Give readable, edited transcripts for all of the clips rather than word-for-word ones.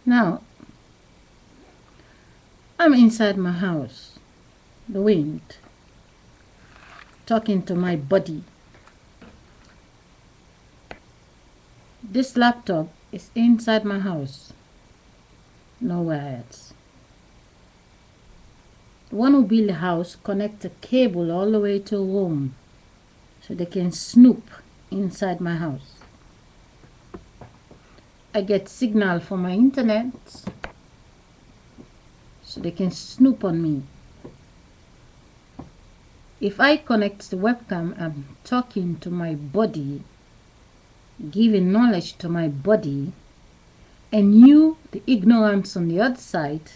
Now, I'm inside my house, the wind, talking to my body. This laptop is inside my house, nowhere else. The one who built the house connect a cable all the way to a room so they can snoop inside my house. I get signal from my internet so they can snoop on me. If I connect the webcam, I'm talking to my body, giving knowledge to my body, and you, the ignorance on the other side,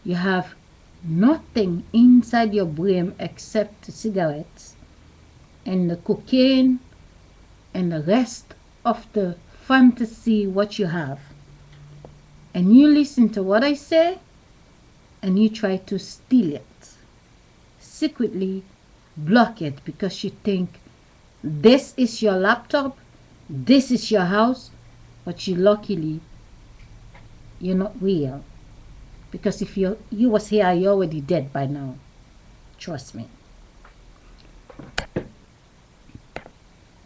you have nothing inside your brain except the cigarettes and the cocaine and the rest of the fantasy what you have. And you listen to what I say and you try to steal it. Secretly block it because you think this is your laptop, this is your house, but luckily you're not real. Because if you was here, you're already dead by now. Trust me.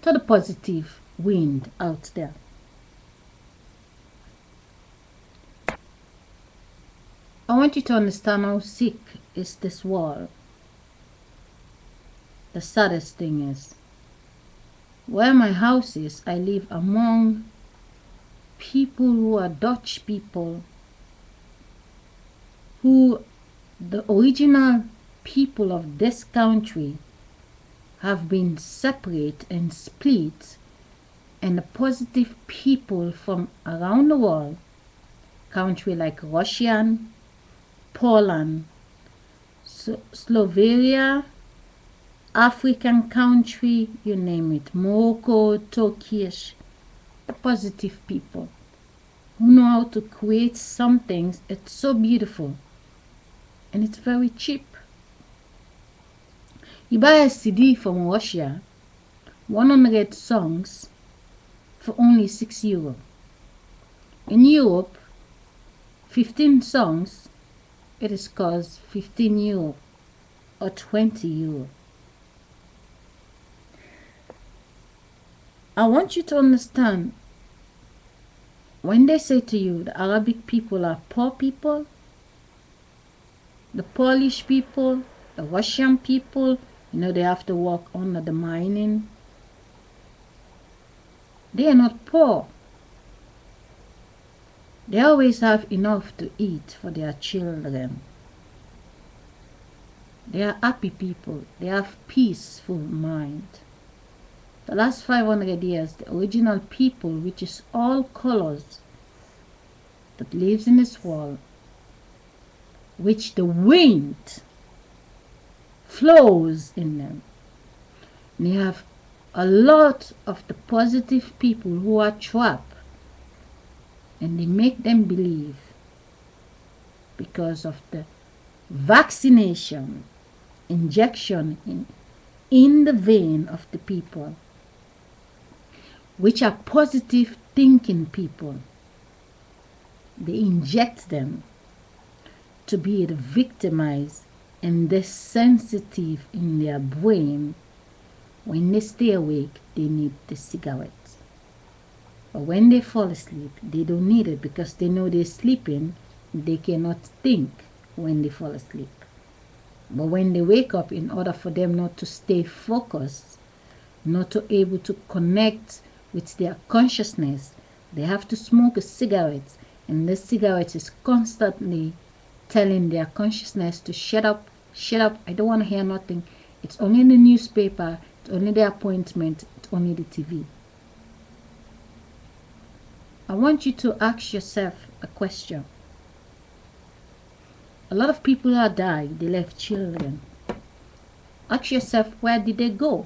To the positive wind out there. I want you to understand how sick is this world. The saddest thing is, where my house is, I live among people who are Dutch people, who the original people of this country have been separate and split, and the positive people from around the world, country like Russian, Poland, Slovenia, African country, you name it, Morocco, Turkish, the positive people who know how to create some things. It's so beautiful and it's very cheap. You buy a CD from Russia, 100 songs for only €6. In Europe, 15 songs, it is cost €15 or €20. I want you to understand, when they say to you the Arabic people are poor people, the Polish people, the Russian people, you know, they have to work under the mining. They are not poor. They always have enough to eat for their children. They are happy people. They have peaceful mind. The last 500 years, the original people, which is all colors, that lives in this world, which the wind flows in them. And you have a lot of the positive people who are trapped, and they make them believe because of the vaccination, injection in the vein of the people, which are positive thinking people. They inject them to be victimized and they're sensitive in their brain. When they stay awake, they need the cigarettes. But when they fall asleep, they don't need it because they know they're sleeping. They cannot think when they fall asleep. But when they wake up, in order for them not to stay focused, not to able to connect with their consciousness, they have to smoke a cigarette, and this cigarette is constantly telling their consciousness to shut up, I don't want to hear nothing. It's only the newspaper, it's only the appointment, it's only the TV. I want you to ask yourself a question. A lot of people are died, they left children. Ask yourself, where did they go?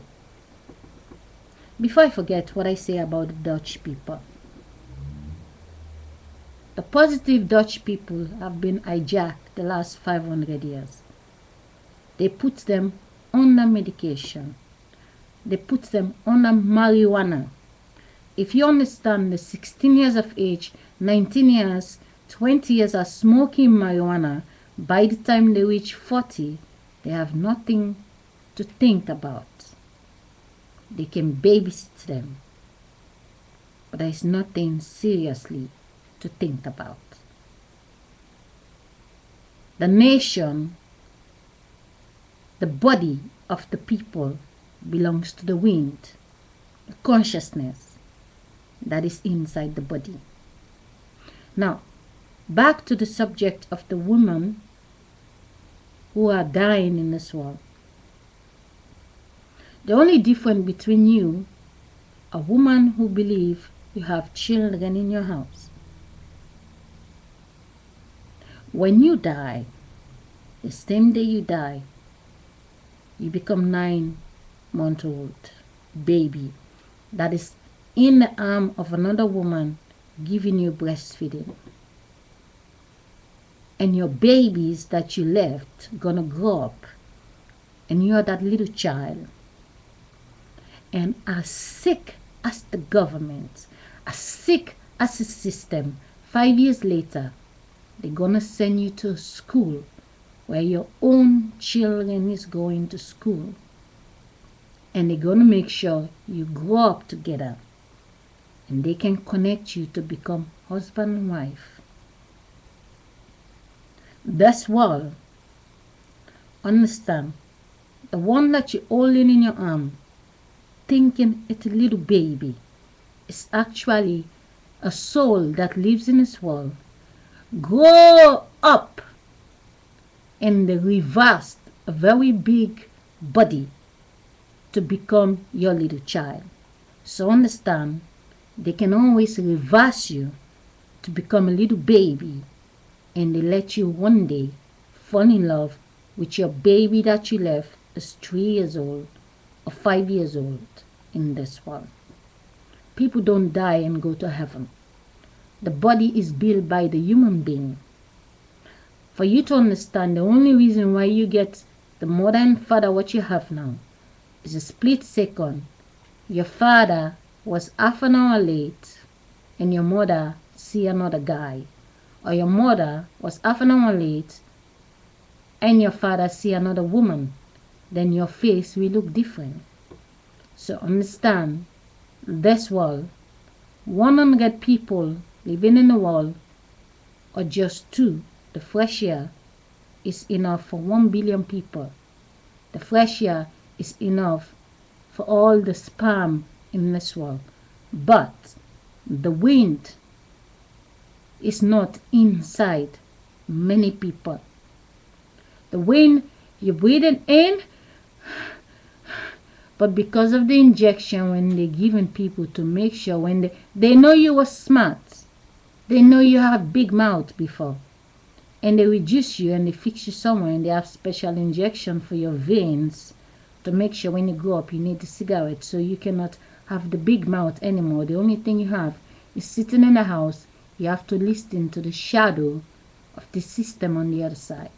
Before I forget what I say about the Dutch people. The positive Dutch people have been hijacked the last 500 years. They put them under medication. They put them under marijuana. If you understand, the 16 years of age, 19 years 20 years are smoking marijuana. By the time they reach 40, they have nothing to think about. They can babysit them, but there is nothing seriously to think about. The nation, the body of the people belongs to the wind, the consciousness that is inside the body. Now, back to the subject of the women who are dying in this world. The only difference between you, a woman who believes you have children in your house, when you die, the same day you die, you become 9-month-old baby that is in the arm of another woman giving you breastfeeding. And your babies that you left gonna grow up, and you are that little child. And as sick as the government, as sick as the system, 5 years later, they're gonna send you to a school where your own children is going to school. And they're gonna make sure you grow up together. And they can connect you to become husband and wife. That's why, understand, the one that you're holding in your arm, thinking it's a little baby, is actually a soul that lives in this world. Grow up and they reversed a very big body to become your little child. So understand, they can always reverse you to become a little baby, and they let you one day fall in love with your baby that you left is 3 years old or 5 years old in this world. People don't die and go to heaven. The body is built by the human being. For you to understand, the only reason why you get the mother and father what you have now is a split second. Your father was half an hour late and your mother see another guy. Or your mother was half an hour late and your father see another woman. Then your face will look different. So understand, this world, 100 people living in the world, or just 2, the fresh air is enough for 1 billion people. The fresh air is enough for all the sperm in this world. But the wind is not inside many people. The wind, you're breathing in, but because of the injection when they're giving people to make sure when they know you were smart, they know you have big mouth before, and they reduce you and they fix you somewhere and they have special injection for your veins to make sure when you grow up you need the cigarette so you cannot have the big mouth anymore. The only thing you have is sitting in the house. You have to listen to the shadow of the system on the other side.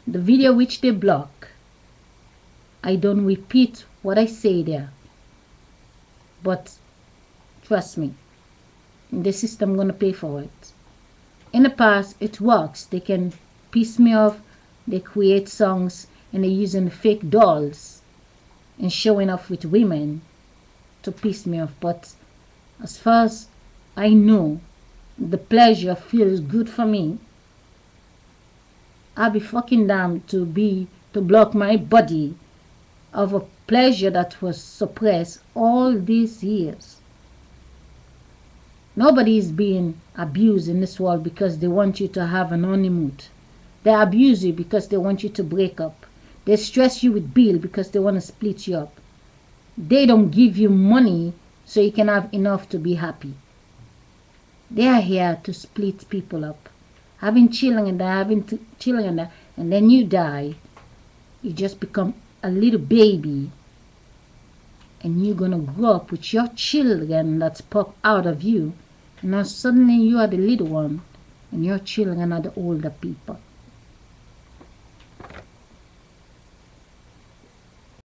The video which they block, I don't repeat what I say there, but trust me, the system gonna pay for it. In the past, it works. They can piss me off. They create songs and they're using fake dolls and showing off with women to piss me off. But as far as I know, the pleasure feels good for me. I'll be fucking damned to block my body of a pleasure that was suppressed all these years. Nobody is being abused in this world because they want you to have an honeymoon. They abuse you because they want you to break up. They stress you with bill because they want to split you up. They don't give you money so you can have enough to be happy. They are here to split people up. Having children and and then you die. You just become a little baby. And you're going to grow up with your children that's pop out of you. And now suddenly you are the little one. And your children are the older people.